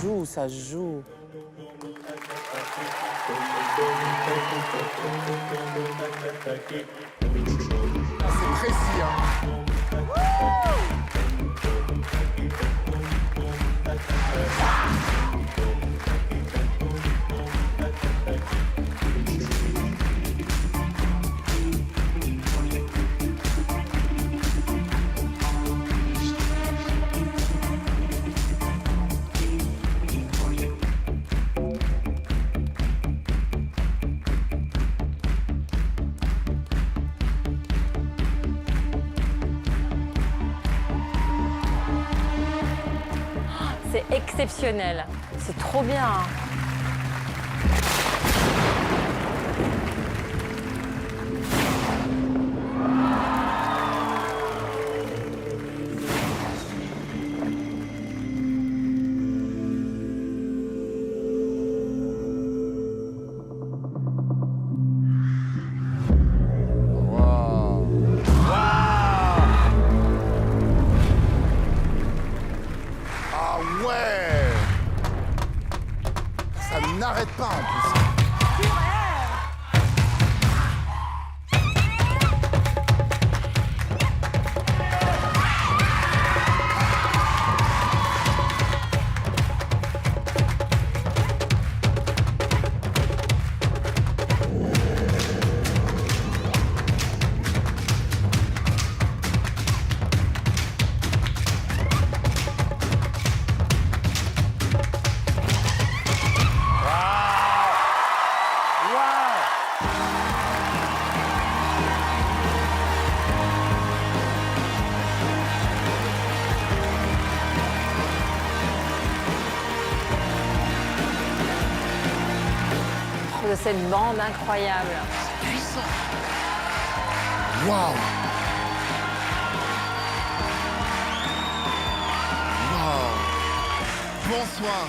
joue, ça joue. Ah, c'est précis, hein. C'est exceptionnel. C'est trop bien. Ah ouais! Ça n'arrête pas en plus. De cette bande incroyable. Puissant. Waouh! Waouh! Bonsoir.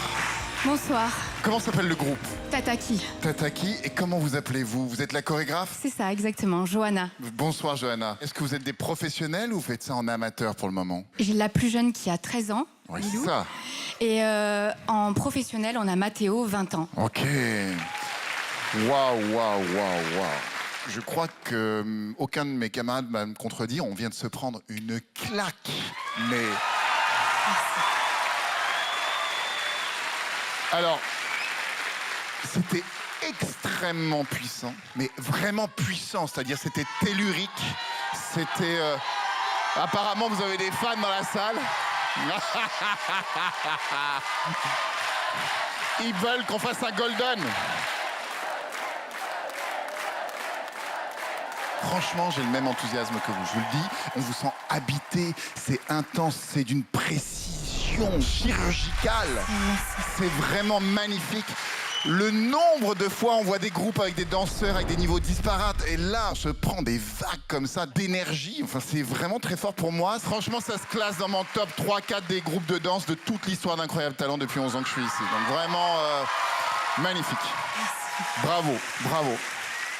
Bonsoir, Comment s'appelle le groupe? Tataki. Tataki. Et comment vous appelez-vous? Vous êtes la chorégraphe? C'est ça, exactement, Johanna. Bonsoir Johanna. Est-ce que vous êtes des professionnels ou vous faites ça en amateur pour le moment? J'ai la plus jeune qui a 13 ans, Oui, Lilou. c'est ça. Et en professionnel, on a Mathéo, 20 ans. Ok. Waouh, waouh, waouh, waouh. Je crois que aucun de mes camarades va me contredire. On vient de se prendre une claque. Mais. Alors, c'était extrêmement puissant, mais vraiment puissant. C'est-à-dire, c'était tellurique. C'était. Apparemment, vous avez des fans dans la salle. Ils veulent qu'on fasse un golden. Franchement, j'ai le même enthousiasme que vous. Je vous le dis, on vous sent habité. C'est intense, c'est d'une précision chirurgicale. C'est vraiment magnifique. Le nombre de fois on voit des groupes avec des danseurs avec des niveaux disparates et là on se prend des vagues comme ça d'énergie. Enfin c'est vraiment très fort pour moi. Franchement ça se classe dans mon top 3-4 des groupes de danse de toute l'histoire d'Incroyable Talent depuis 11 ans que je suis ici. Donc vraiment magnifique. Bravo, bravo.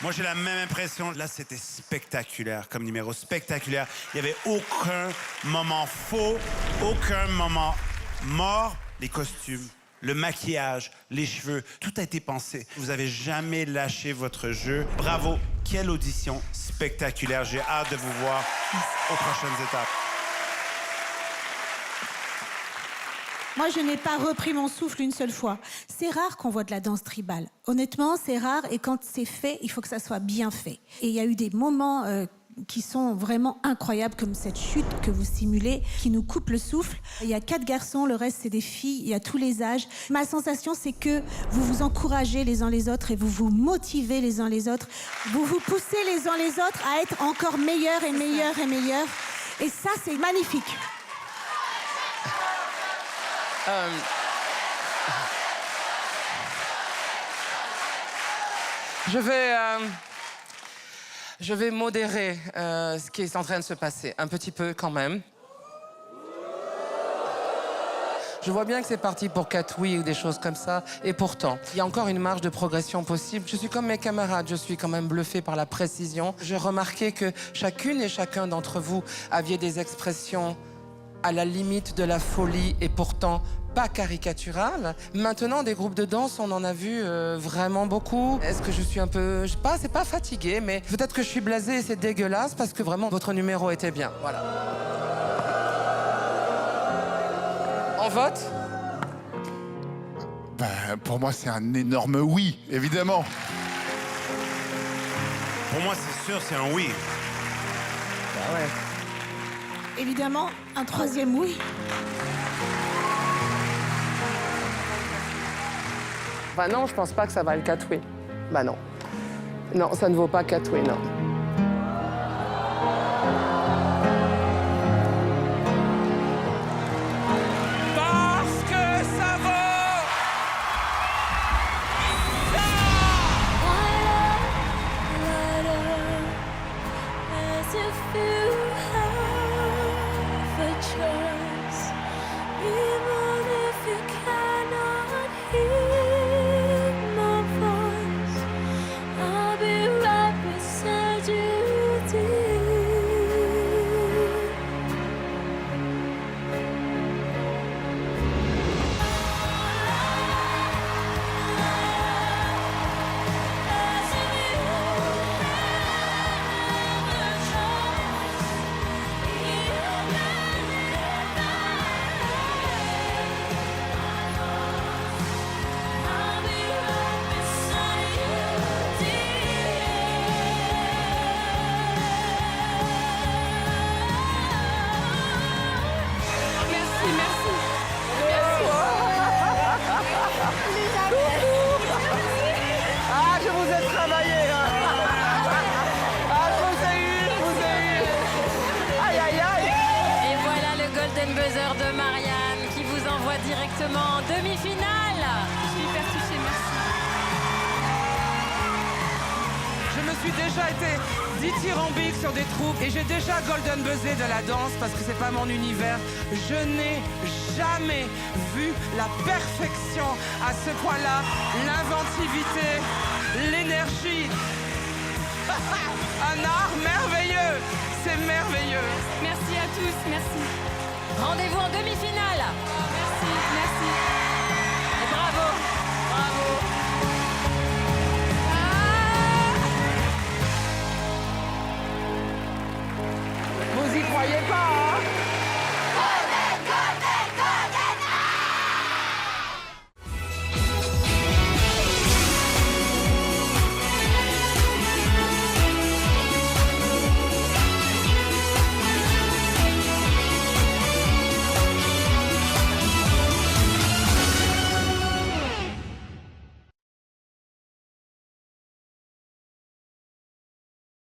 Moi, j'ai la même impression. Là, c'était spectaculaire, comme numéro spectaculaire. Il n'y avait aucun moment faux, aucun moment mort. Les costumes, le maquillage, les cheveux, tout a été pensé. Vous n'avez jamais lâché votre jeu. Bravo. Quelle audition spectaculaire. J'ai hâte de vous voir aux prochaines étapes. Moi, je n'ai pas repris mon souffle une seule fois. C'est rare qu'on voit de la danse tribale. Honnêtement, c'est rare. Et quand c'est fait, il faut que ça soit bien fait. Et il y a eu des moments qui sont vraiment incroyables, comme cette chute que vous simulez, qui nous coupe le souffle. Il y a 4 garçons, le reste, c'est des filles. Il y a tous les âges. Ma sensation, c'est que vous vous encouragez les uns les autres et vous vous motivez les uns les autres. Vous vous poussez les uns les autres à être encore meilleurs et meilleurs et meilleurs. Et ça, c'est magnifique. Je vais modérer ce qui est en train de se passer, un petit peu quand même. Je vois bien que c'est parti pour 4 oui ou des choses comme ça, et pourtant, il y a encore une marge de progression possible. Je suis comme mes camarades, je suis quand même bluffé par la précision. J'ai remarqué que chacune et chacun d'entre vous aviez des expressions à la limite de la folie et pourtant pas caricatural. Maintenant, des groupes de danse, on en a vu vraiment beaucoup. Est-ce que je suis un peu, je sais pas, c'est pas fatigué, mais peut-être que je suis blasée et c'est dégueulasse parce que vraiment votre numéro était bien. Voilà. On vote? Ben, pour moi, c'est un énorme oui, évidemment. Pour moi, c'est sûr, c'est un oui. Ah ouais. Évidemment, un troisième oui. Bah non, je pense pas que ça va le 4 oui. Bah non. Non, ça ne vaut pas 4 oui, non. Parce que ça vaut... Ah, je vous ai travaillé, hein. Ah, je vous ai eu. Aïe, aïe, aïe. Et voilà le Golden Buzzer de Marianne qui vous envoie directement en demi-finale. Je suis hyper touchée, merci. Je me suis déjà été dithyrambique sur des troupes et j'ai déjà golden buzzé de la danse parce que c'est pas mon univers. Je n'ai jamais vu la perfection à ce point-là, l'inventivité, l'énergie. Un art merveilleux, c'est merveilleux. Merci à tous, merci. Rendez-vous en demi-finale. Merci, merci.